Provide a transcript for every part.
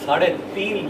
3.5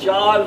4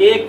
1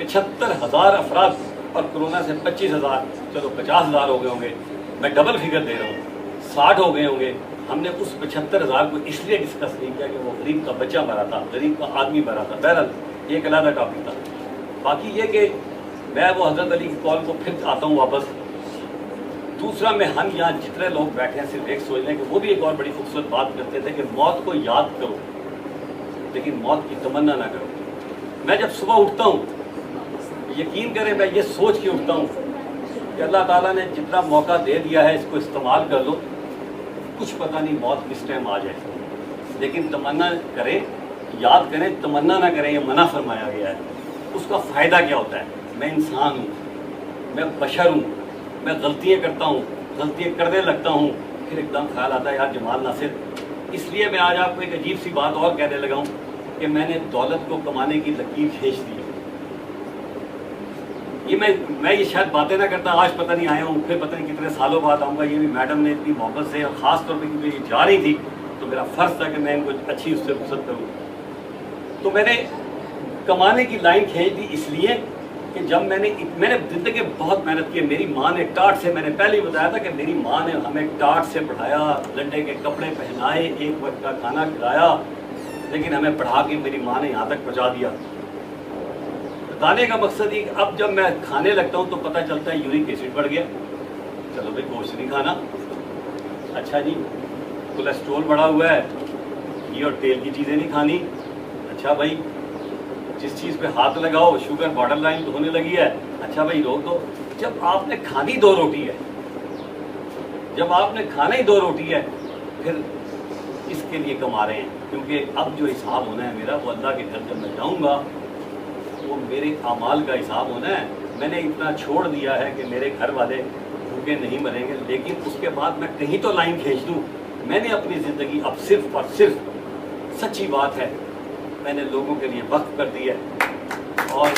75,000 افراد اور کورونا سے 25,000 چلو 50,000 ہو گئے ہوں گے، میں ڈبل فگر دے رہا ہوں، 60 ہو گئے ہوں گے. ہم نے اس 75,000 کو اس لیے ڈسکس نہیں کیا کہ وہ غریب کا بچہ مرا تھا، غریب کا آدمی مرا تھا. بہرحال یہ ایک علیحدہ ٹاپک تھا. باقی یہ کہ میں وہ حضرت علی کی کال کو پھر آتا ہوں واپس. دوسرا میں ہم یہاں جتنے لوگ بیٹھے ہیں صرف ایک سوچ لیں کہ وہ بھی ایک اور بڑی خوبصورت بات کرتے تھے کہ موت کو یاد کرو لیکن موت کی تمنا نہ کرو. میں جب صبح اٹھتا ہوں یقین کریں میں یہ سوچ کے اٹھتا ہوں کہ اللہ تعالیٰ نے جتنا موقع دے دیا ہے اس کو استعمال کر لو. کچھ پتہ نہیں موت کس ٹائم آ جائے، لیکن تمنا کریں، یاد کریں، تمنا نہ کریں. یہ منع فرمایا گیا ہے. اس کا فائدہ کیا ہوتا ہے؟ میں انسان ہوں، میں بشر ہوں، میں غلطیاں کرتا ہوں، غلطیاں کرنے لگتا ہوں، پھر ایک دم خیال آتا ہے یار جمال ناصر. اس لیے میں آج آپ کو ایک عجیب سی بات اور کہنے لگا ہوں کہ میں نے دولت کو کمانے کی لکیر کھینچ دی. یہ میں یہ شاید باتیں نہ کرتا، آج پتہ نہیں آیا ہوں، پھر پتہ نہیں کتنے سالوں بعد آؤں گا. یہ بھی میڈم نے اتنی محبت سے، اور خاص طور پہ کیونکہ یہ جا رہی تھی تو میرا فرض تھا کہ میں ان کو اچھی اس سے رخصت کروں. تو میں نے کمانے کی لائن کھینچ دی اس لیے کہ جب میں نے زندگی بہت محنت کی. میری ماں نے ٹاٹ سے، میں نے پہلے ہی بتایا تھا کہ میری ماں نے ہمیں ٹاٹ سے پڑھایا، لنڈے کے کپڑے پہنائے، ایک وقت کا کھانا کھلایا، لیکن ہمیں پڑھا کے میری ماں نے یہاں تک پہنچا دیا. بتانے کا مقصد یہ کہ اب جب میں کھانے لگتا ہوں تو پتہ چلتا ہے یورک ایسڈ بڑھ گیا. چلو بھائی گوشت نہیں کھانا. اچھا جی کولیسٹرول بڑھا ہوا ہے، گھی اور تیل کی چیزیں نہیں کھانی. اچھا بھائی جس چیز پہ ہاتھ لگاؤ شوگر بارڈر لائن ہونے لگی ہے. اچھا بھائی روک دو. جب آپ نے کھانی 2 روٹی ہے، جب آپ نے کھانا ہی 2 روٹی ہے، پھر اس کے لیے کما رہے ہیں. کیونکہ اب جو حساب ہونا ہے میرا وہ اللہ کے گھر جب میں جاؤں گا وہ میرے اعمال کا حساب ہونا ہے. میں نے اتنا چھوڑ دیا ہے کہ میرے گھر والے بھوکے نہیں مریں گے، لیکن اس کے بعد میں کہیں تو لائن کھینچ دوں. میں نے اپنی زندگی اب صرف اور صرف، سچی بات ہے، میں نے لوگوں کے لیے وقف کر دی ہے. اور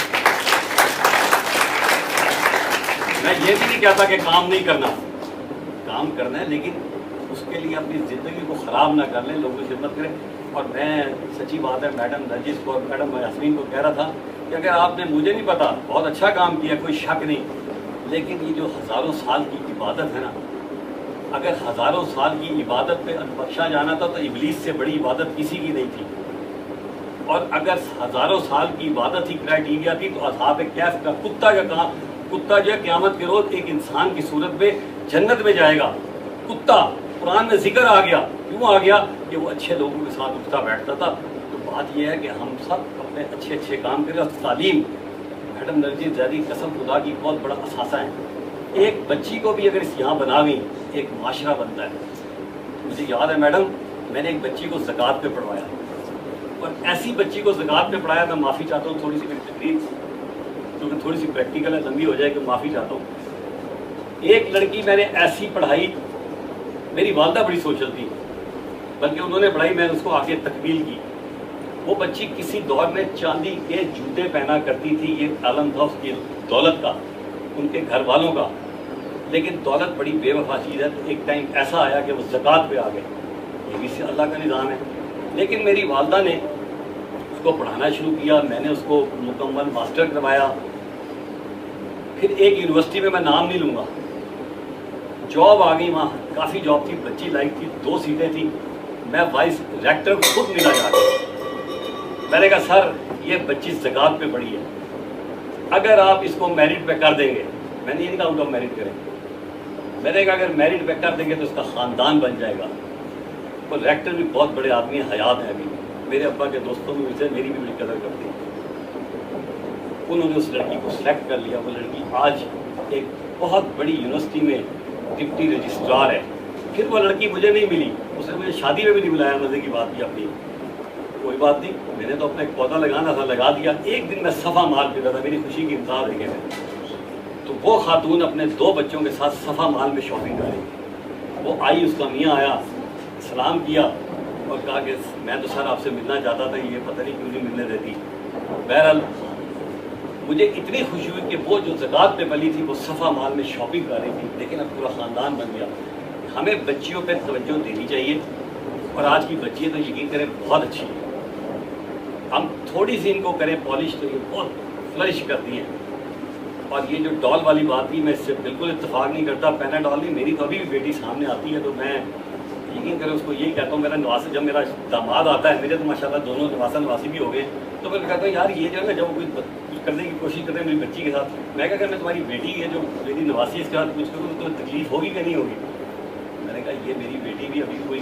میں یہ بھی نہیں کہتا کہ کام نہیں کرنا، کام کرنا ہے، لیکن اس کے لیے اپنی زندگی کو خراب نہ کر لیں، لوگوں کی خدمت کریں. اور میں سچی بات ہے میڈم نرجس کو اور میڈم یاسمین کو کہہ رہا تھا کہ اگر آپ نے، مجھے نہیں پتا، بہت اچھا کام کیا، کوئی شک نہیں، لیکن یہ جو ہزاروں سال کی عبادت ہے نا، اگر ہزاروں سال کی عبادت پہ بخشا جانا تھا تو ابلیس سے بڑی عبادت کسی کی نہیں تھی. اور اگر ہزاروں سال کی عبادت ہی کرائیٹیریا تھی تو اصحاب کہف کا کتا کا کہاں، کتا جو ہے قیامت کے روز ایک انسان کی صورت میں جنت میں جائے گا. کتا قرآن میں ذکر آ گیا، کیوں آ گیا؟ کہ وہ اچھے لوگوں کے ساتھ اٹھتا بیٹھتا تھا. تو بات یہ ہے کہ ہم سب اپنے اچھے اچھے کام کریں. اور تعلیم، میڈم نرجس زیدی قسم خدا کی بہت بڑا اثاثہ ہے. ایک بچی کو بھی اگر اس یہاں بناویں ایک معاشرہ بنتا ہے. مجھے یاد ہے میڈم میں نے ایک بچی کو زکوٰۃ پہ پڑھوایا، اور ایسی بچی کو زکوٰۃ پہ پڑھایا. میں معافی چاہتا ہوں تھوڑی سی میری تقریر کیونکہ تھوڑی سی پریکٹیکل ہے، لمبی ہو جائے کہ معافی چاہتا ہوں. ایک لڑکی میں نے ایسی پڑھائی، میری والدہ بڑی سوشل تھی، بلکہ انہوں نے پڑھائی، میں نے اس کو آگے تکمیل کی. وہ بچی کسی دور میں چاندی کے جوتے پہنا کرتی تھی. یہ عالم تھا اس کی دولت کا، ان کے گھر والوں کا، لیکن دولت بڑی بے وفا چیز ہے. تو ایک ٹائم ایسا آیا کہ وہ زکوٰۃ پہ آ گئے. یہ بھی سے اللہ کا نظام ہے. لیکن میری والدہ نے اس کو پڑھانا شروع کیا، میں نے اس کو مکمل ماسٹر کروایا. پھر ایک یونیورسٹی میں نام نہیں لوں گا، جاب آ گئی، وہاں کافی جاب تھی، بچی لائق تھی، 2 سیٹیں تھیں. میں وائس ریکٹر کو خود ملا جا کے، میں نے کہا سر یہ بچی زکوٰۃ پہ پڑھی ہے، اگر آپ اس کو میرٹ پہ کر دیں گے، میں نے یہ نہیں کہا آؤٹ آف میرٹ کریں، میں نے کہا اگر میرٹ پہ کر دیں گے تو اس کا خاندان بن جائے گا. اور ریکٹر بھی بہت بڑے آدمی ہیں، حیات ہیں ابھی، میرے ابا کے دوستوں میں سے میری بھی بڑی قدر کرتی ہیں. انہوں نے اس لڑکی کو سلیکٹ کر لیا. وہ لڑکی آج ایک بہت بڑی یونیورسٹی میں ڈپٹی رجسٹرار ہے. پھر وہ لڑکی مجھے نہیں ملی، اس نے مجھے شادی میں بھی نہیں بلایا. مزے کی بات کی اپنی، کوئی بات نہیں، میں نے تو اپنا ایک پودا لگانا تھا، لگا دیا. ایک دن میں صفا مال پہ تھا، میری خوشی کی انتہا دیکھے میں. تو وہ خاتون اپنے 2 بچوں کے ساتھ صفا مال میں شاپنگ کر رہی تھی. وہ آئی، اس کا میاں آیا، سلام کیا اور کہا کہ میں تو سر آپ سے ملنا چاہتا تھا، یہ پتہ نہیں کیوں نہیں ملنے دیتی. بہرحال مجھے اتنی خوشی ہوئی کہ وہ جو زکوٰۃ پہ پلی تھی وہ صفا مال میں شاپنگ کر رہی تھی، لیکن اب پورا خاندان بن گیا. ہمیں بچیوں پہ توجہ دینی چاہیے، اور آج کی بچی تو یقین کریں بہت اچھی ہے. ہم تھوڑی سی ان کو کریں پالش تو یہ بہت فلرش کرتی ہیں. اور یہ جو ڈال والی بات تھی میں اس سے بالکل اتفاق نہیں کرتا. پیناڈول نہیں, میری تو ابھی بھی بیٹی سامنے آتی ہے تو میں یقین کریں اس کو یہی کہتا ہوں, میرا نواز جب میرا داماد آتا ہے, میرے تو ماشاءاللہ دونوں نواسا نواسی بھی ہو گئے, تو میں کہتا ہوں یار یہ جو ہے نا جب کوئی کچھ کرنے کی کوشش کرتے ہیں میری بچی کے ساتھ, میں کہا اگر میں تمہاری بیٹی ہے جو میری نواسی اس کے ساتھ کچھ کروں تو تمہیں تکلیف ہوگی کہ نہیں ہوگی. میں نے کہا یہ میری بیٹی بھی ابھی کوئی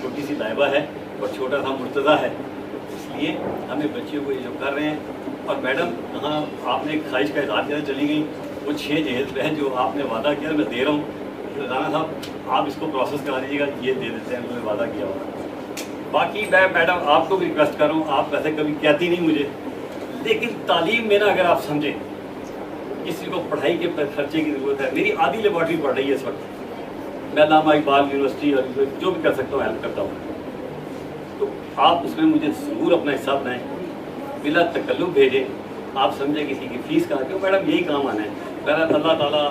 چھوٹی سی لائبہ ہے اور چھوٹا سا مرتضیٰ ہے, اس لیے ہمیں بچیوں کو یہ جو کر رہے ہیں. اور میڈم کہاں آپ نے ایک خواہش کا اظہار کیا چلی گئی, وہ 6 جہیز پہ جو آپ نے وعدہ کیا میں دے رہا ہوں, رانا صاحب آپ اس کو پروسیس کرا دیجیے گا, یہ دے دیتے ہیں, انہوں نے وعدہ کیا ہوا. باقی میں میڈم آپ کو بھی ریکویسٹ کر رہا ہوں, آپ ویسے کبھی کہتی نہیں مجھے, لیکن تعلیم میں نا اگر آپ سمجھیں کسی کو پڑھائی کے خرچے کی ضرورت ہے, میری آدھی لیبارٹری پڑھ رہی ہے اس وقت, میں علامہ اقبال یونیورسٹی اور جو بھی کر سکتا ہوں ہیلپ کرتا ہوں, تو آپ اس میں مجھے ضرور اپنا حصہ بنائیں, بلا تکلف بھیجیں. آپ سمجھیں کسی کی فیس کہاں, کیوں میڈم یہی کام آنا ہے. بہرحال اللہ تعالیٰ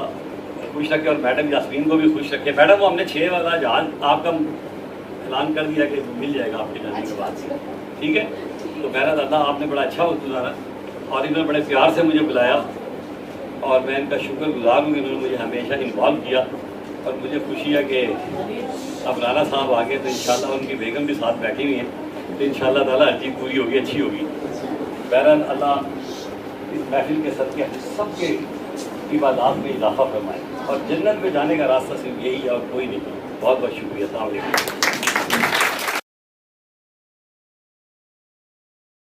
خوش رکھے, اور میڈم یاسمین کو بھی خوش رکھے. میڈم وہ ہم نے 6 والا جہاز آپ کا اعلان کر دیا کہ مل جائے گا آپ کے جانے کے بعد سے, ٹھیک ہے. تو بہرحال اللہ آپ نے بڑا اچھا وقت گزارا, اور انہوں نے بڑے پیار سے مجھے بلایا, اور میں ان کا شکر گزار ہوں کہ انہوں نے مجھے ہمیشہ انوالو کیا. اور مجھے خوشی ہے کہ اب رانا صاحب آگے تو انشاءاللہ ان کی بیگم بھی ساتھ بیٹھی ہوئی ہیں, تو انشاءاللہ تعالیٰ ہر چیز پوری ہوگی, اچھی ہوگی. بہرحال اللہ اس محفل کے صدقے سب کے عبادات میں اضافہ فرمائے, اور جنت میں جانے کا راستہ صرف یہی ہے اور کوئی نہیں. بہت بہت شکریہ. السلام علیکم.